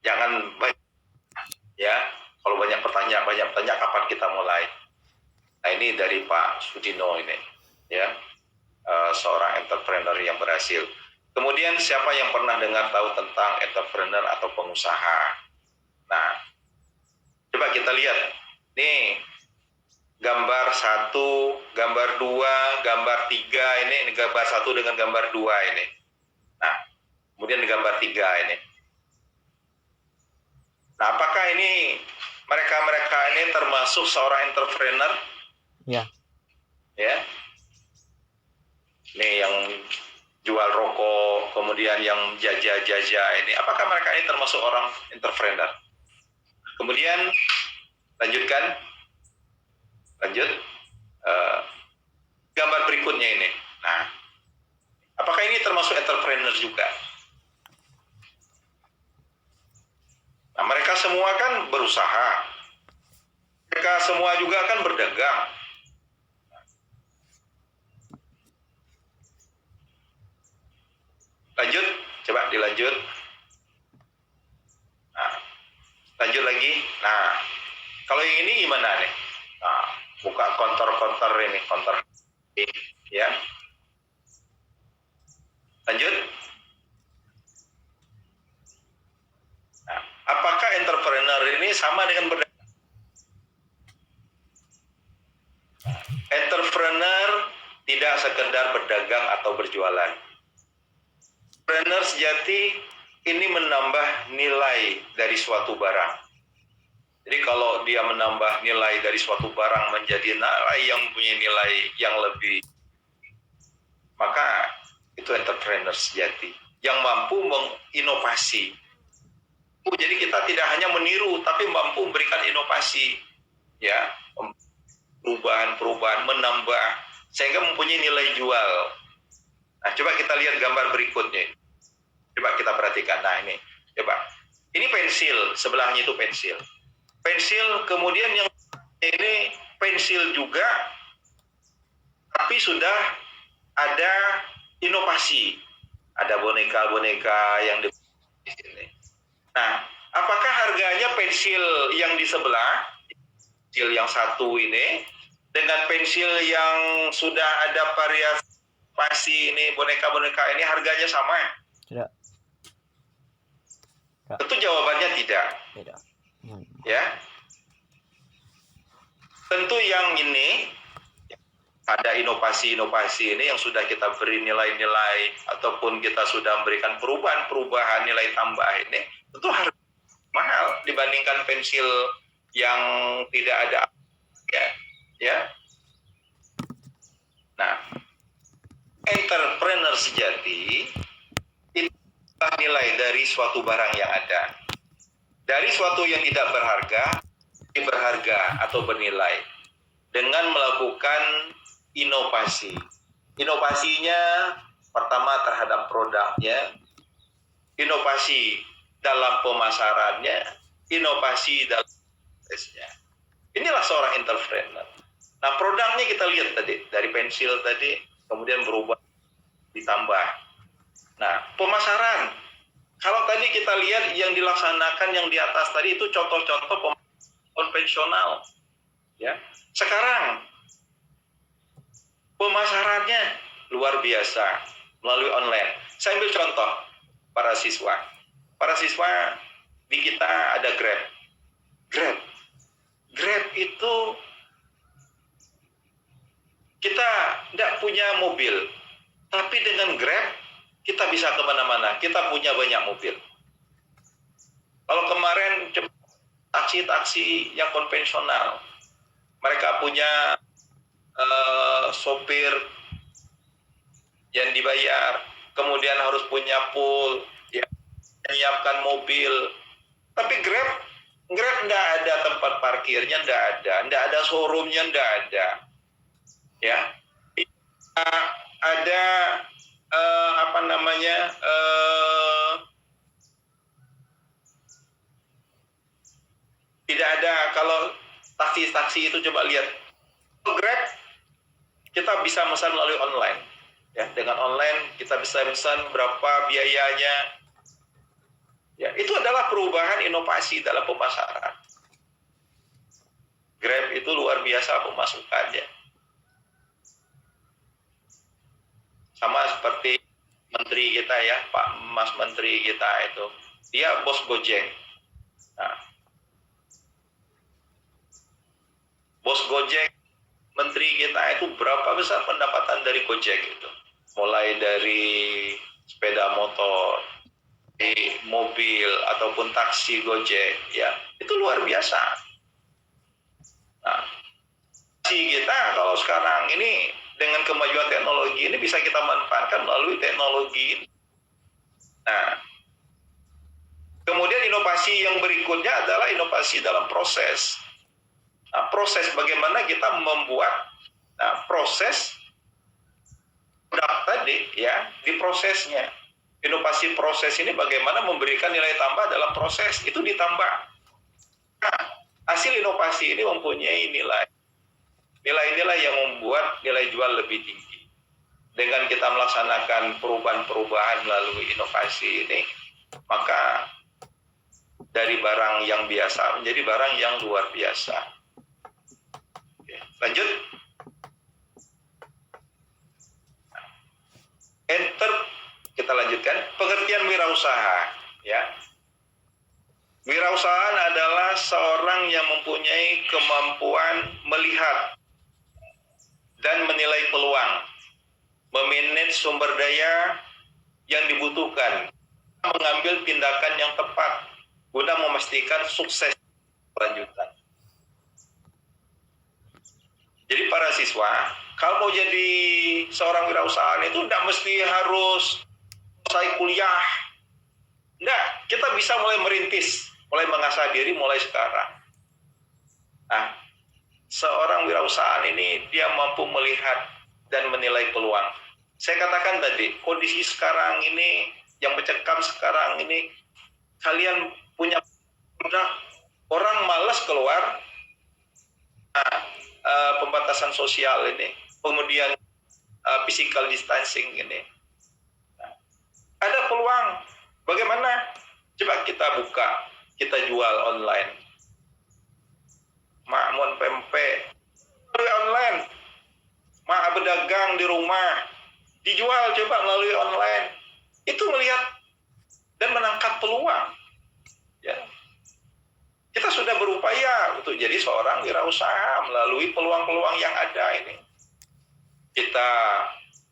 Jangan banyak, ya. Kalau banyak pertanyaan kapan kita mulai. Nah, ini dari Pak Sudino ini, ya, seorang entrepreneur yang berhasil. Kemudian siapa yang pernah dengar tahu tentang entrepreneur atau pengusaha? Nah, coba kita lihat. Nih, gambar 1, gambar 2, gambar 3 ini gambar 1 dengan gambar 2 ini. Nah, kemudian gambar 3 ini. Nah, apakah ini mereka-mereka ini termasuk seorang entrepreneur? Ya. Ya. Nih yang jual rokok, kemudian yang jaja ini, apakah mereka ini termasuk orang entrepreneur? Kemudian lanjutkan. Lanjut. Gambar berikutnya ini. Nah, apakah ini termasuk entrepreneur juga? Nah, mereka semua kan berusaha. Mereka semua juga kan berdagang. Lanjut, coba dilanjut. Nah, lanjut lagi. Nah, kalau yang ini gimana nih? Nah, buka konter ini, konter, ya. Lanjut. Nah, apakah entrepreneur ini sama dengan berdagang? Entrepreneur tidak sekedar berdagang atau berjualan. Entrepreneur sejati ini menambah nilai dari suatu barang. Jadi kalau dia menambah nilai dari suatu barang menjadi nilai yang punya nilai yang lebih, maka itu entrepreneur sejati yang mampu menginovasi. Jadi kita tidak hanya meniru, tapi mampu memberikan inovasi, ya, perubahan, menambah sehingga mempunyai nilai jual. Nah, coba kita lihat gambar berikutnya. Coba kita perhatikan. Nah, ini, coba. Ini pensil, sebelahnya itu pensil. Pensil, kemudian yang ini pensil juga, tapi sudah ada inovasi. Ada boneka-boneka yang di sini. Nah, apakah harganya pensil yang di sebelah, pensil yang satu ini, dengan pensil yang sudah ada variasi ini, boneka-boneka ini harganya sama? Tidak. Tentu jawabannya tidak. Tidak. Ya. Tentu yang ini ada inovasi-inovasi ini yang sudah kita beri nilai-nilai ataupun kita sudah memberikan perubahan nilai tambah ini, tentu harga mahal dibandingkan pensil yang tidak ada, ya. Nah, entrepreneur sejati itu nilai dari suatu barang yang ada. Dari suatu yang tidak berharga, berharga atau bernilai dengan melakukan inovasi. Inovasinya pertama terhadap produknya, inovasi dalam pemasarannya, inovasi dalam prosesnya. Inilah seorang entrepreneur. Nah, produknya kita lihat tadi, dari pensil tadi, kemudian berubah, ditambah. Nah, pemasaran. Kalau tadi kita lihat yang dilaksanakan yang di atas tadi itu contoh-contoh konvensional. Ya. Sekarang, pemasarannya luar biasa melalui online. Saya ambil contoh para siswa. Para siswa di kita ada Grab. Grab itu kita tidak punya mobil, tapi dengan Grab kita bisa kemana-mana. Kita punya banyak mobil. Kalau kemarin taksi-taksi yang konvensional, mereka punya sopir yang dibayar, kemudian harus punya pool, ya, menyiapkan mobil. Tapi Grab tidak ada tempat parkirnya, tidak ada showroomnya, tidak ada. Ya, ada tidak ada. Kalau taksi itu coba lihat Grab, kita bisa pesan melalui online. Ya, dengan online kita bisa pesan berapa biayanya. Ya, itu adalah perubahan inovasi dalam pemasaran. Grab itu luar biasa pemasukannya. Sama seperti menteri kita ya, Pak Mas Menteri kita itu, dia bos Gojek. Nah, bos Gojek, menteri kita itu berapa besar pendapatan dari Gojek itu? Mulai dari sepeda motor, di mobil ataupun taksi Gojek, ya itu luar biasa. Nah, kita kalau sekarang ini dengan kemajuan teknologi ini bisa kita manfaatkan melalui teknologi. Nah, kemudian inovasi yang berikutnya adalah inovasi dalam proses. Nah, proses bagaimana kita membuat proses produk tadi ya di prosesnya. Inovasi proses ini bagaimana memberikan nilai tambah dalam proses itu ditambah. Nah, hasil inovasi ini mempunyai nilai-nilai yang membuat nilai jual lebih tinggi. Dengan kita melaksanakan perubahan-perubahan melalui inovasi ini, maka dari barang yang biasa menjadi barang yang luar biasa. Oke, lanjut. Enter, kita lanjutkan. Pengertian wirausaha. Ya. Wirausahaan adalah seorang yang mempunyai kemampuan melihat dan menilai peluang, memanage sumber daya yang dibutuhkan, mengambil tindakan yang tepat guna memastikan sukses lanjutan. Jadi para siswa, kalau mau jadi seorang wirausahaan itu tidak mesti harus selesai kuliah. Enggak, kita bisa mulai merintis, mulai mengasah diri mulai sekarang. Nah, seorang wirausahaan ini dia mampu melihat dan menilai peluang. Saya katakan tadi, kondisi sekarang ini, yang mencekam sekarang ini, kalian punya orang malas keluar, pembatasan sosial ini, kemudian physical distancing ini. Ada peluang, bagaimana? Coba kita buka, kita jual online. Mak mon pempek online, mak berdagang di rumah, dijual coba melalui online. Itu melihat dan menangkap peluang. Ya. Kita sudah berupaya untuk jadi seorang wirausaha melalui peluang-peluang yang ada ini. Kita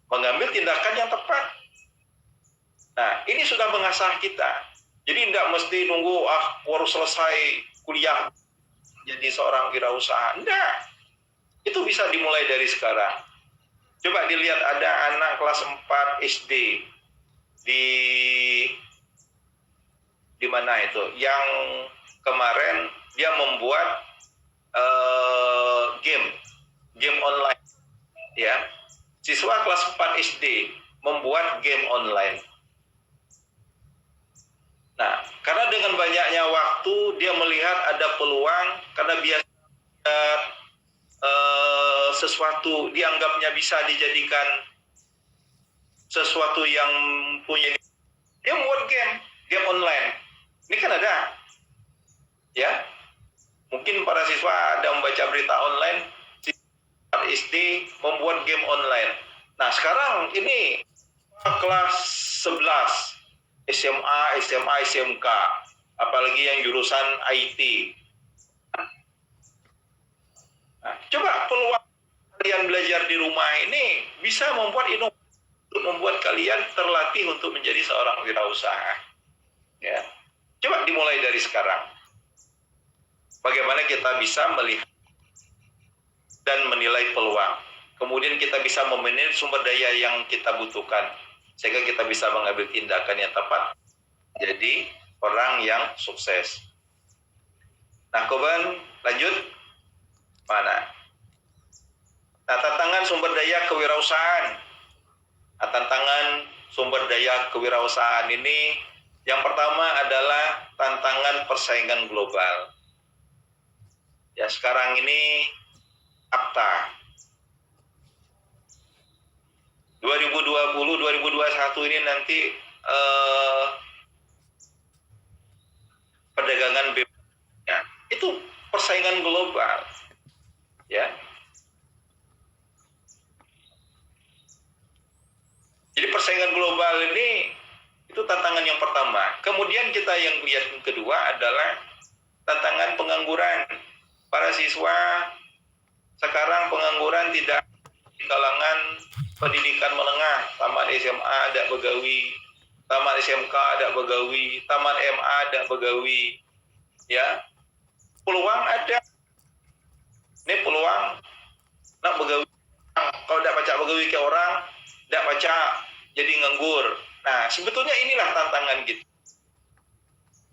mengambil tindakan yang tepat. Nah, ini sudah mengasah kita. Jadi tidak mesti nunggu harus selesai kuliah jadi seorang wirausaha. Enggak. Itu bisa dimulai dari sekarang. Coba dilihat ada anak kelas 4 SD di mana itu yang kemarin dia membuat game online, ya, siswa kelas 4 SD membuat game online. Nah, karena dengan banyaknya waktu dia melihat ada peluang, karena biasa sesuatu dianggapnya bisa dijadikan sesuatu yang punya, dia membuat game online. Ini kan ada, ya. Mungkin para siswa ada membaca berita online, SD membuat game online. Nah, sekarang ini kelas 11, SMA, SMK, apalagi yang jurusan IT. Nah, coba peluang kalian belajar di rumah ini bisa membuat kalian terlatih untuk menjadi seorang wirausaha. Ya. Coba dimulai dari sekarang. Bagaimana kita bisa melihat dan menilai peluang. Kemudian kita bisa memanage sumber daya yang kita butuhkan. Sehingga kita bisa mengambil tindakan yang tepat. Jadi orang yang sukses. Nah, Koban, lanjut. Mana? Nah, tantangan sumber daya kewirausahaan. Nah, tantangan sumber daya kewirausahaan ini yang pertama adalah tantangan persaingan global. Ya, sekarang ini ACTA 2020-2021 ini nanti persaingan global, ya. Jadi persaingan global ini itu tantangan yang pertama. Kemudian kita yang lihat yang kedua adalah tantangan pengangguran. Para siswa sekarang pengangguran tidak di kalangan pendidikan menengah, tamat SMA ada begawi, tamat SMK ada begawi, tamat MA ada begawi, ya. Peluang ada. Ini peluang nak begawi. Kalau tidak baca begawi ke orang, tidak baca jadi nganggur. Nah, sebetulnya inilah tantangan kita.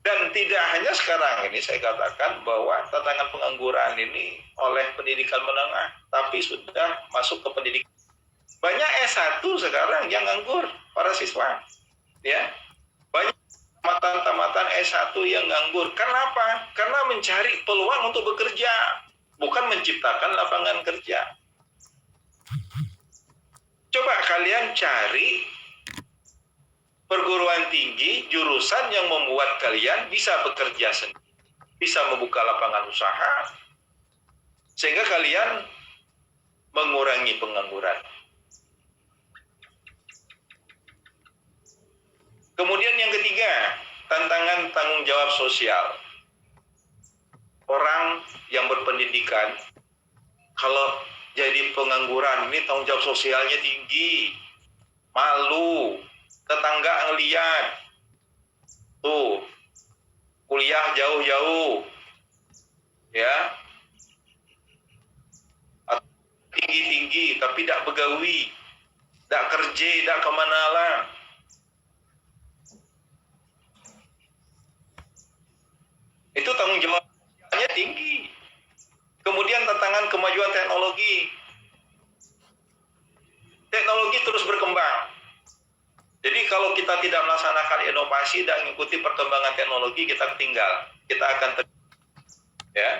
Dan tidak hanya sekarang ini saya katakan bahwa tantangan pengangguran ini oleh pendidikan menengah, tapi sudah masuk ke pendidikan. Banyak S1 sekarang yang nganggur, para siswa. Ya. Banyak tamatan S1 yang nganggur. Kenapa? Karena mencari peluang untuk bekerja, bukan menciptakan lapangan kerja. Coba kalian cari perguruan tinggi, jurusan yang membuat kalian bisa bekerja sendiri, bisa membuka lapangan usaha, sehingga kalian mengurangi pengangguran. Kemudian yang ketiga, tantangan tanggung jawab sosial. Orang yang berpendidikan, kalau jadi pengangguran, ini tanggung jawab sosialnya tinggi, malu, tetangga ngeliat, tuh, kuliah jauh-jauh, ya, tinggi-tinggi, tapi tidak begawi, tidak kerja, tidak kemana lah. Itu tanggung jawabnya tinggi. Kemudian tantangan kemajuan teknologi. Teknologi terus berkembang. Jadi kalau kita tidak melaksanakan inovasi dan mengikuti perkembangan teknologi, kita ketinggal. Kita akan ya.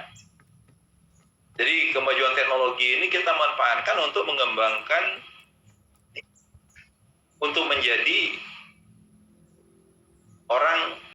Jadi kemajuan teknologi ini kita manfaatkan untuk mengembangkan, untuk menjadi orang